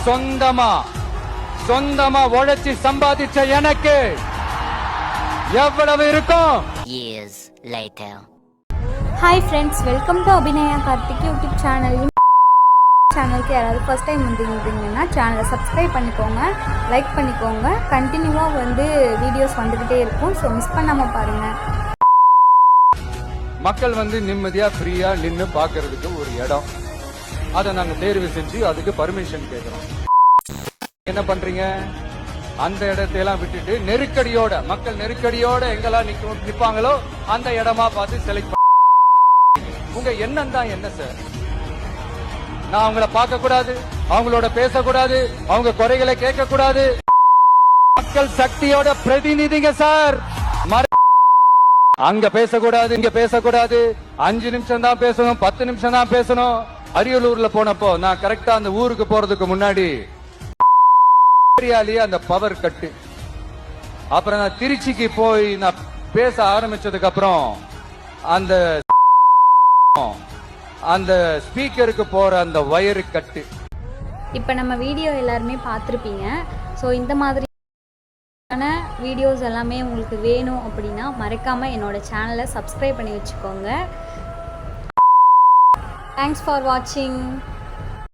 சொந்தமா உழைச்சி சம்பாதிச்ச எனக்கு எவ்வளவு இருக்கும்? Years later. Hi friends, welcome to Abhinaya Karthik YouTube channel. சேனலுக்கு யாராவது ஃபர்ஸ்ட் டைம் வந்துருந்தீங்கன்னா சேனலை சப்ஸ்கிரைப் பண்ணிக்கோங்க, லைக் பண்ணிக்கோங்க. கண்டினியூவாக வீடியோஸ் வந்துக்கிட்டே இருக்கும், ஸோ மிஸ் பண்ணாமல் பாருங்கள். மக்கள் நிம்மதியா ஃப்ரீயா நின்று பார்க்கறதுக்கு ஒரு இடம், அதை நாங்கள் தேர்வு செஞ்சு அதுக்கு பர்மிஷன் கேட்குறோம். என்ன பண்றீங்க? அந்த இடத்தையெல்லாம் விட்டுட்டு நெருக்கடியோட, மக்கள் நெருக்கடியோட எங்கெல்லாம் நிற்பாங்களோ அந்த இடமா பார்த்து செலக்ட் பண்ண. உங்க எண்ணம் தான் என்ன சார்? நான் அவங்கள பார்க்க கூடாது, அவங்களோட பேசக்கூடாது, அவங்க குறைகளை கேட்க கூடாது. மக்கள் சக்தியோட பிரதிநிதிங்க சார். அங்க பேசக்கூடாது, இங்க பேசக்கூடாது. 5 நிமிஷம் தான் பேசணும், 10 நிமிஷம் தான் பேசணும். அரியலூர்ல போனப்போ நான் கரெக்டா அந்த ஊருக்கு போறதுக்கு முன்னாடி அந்த பவர் கட்டு, அப்புறம் நான் திருச்சிக்கு போய் நான் பேச ஆரம்பிச்சதுக்கு அப்புறம் அந்த ஸ்பீக்கருக்கு போற அந்த வயரு கட்டு. இப்போ நம்ம வீடியோ எல்லாருமே பார்த்துருப்பீங்க. ஸோ இந்த மாதிரியான வீடியோஸ் எல்லாமே உங்களுக்கு வேணும் அப்படின்னா மறக்காமல் என்னோட சேனலை சப்ஸ்கிரைப் பண்ணி வச்சுக்கோங்க. தேங்க்ஸ் ஃபார் வாட்சிங்.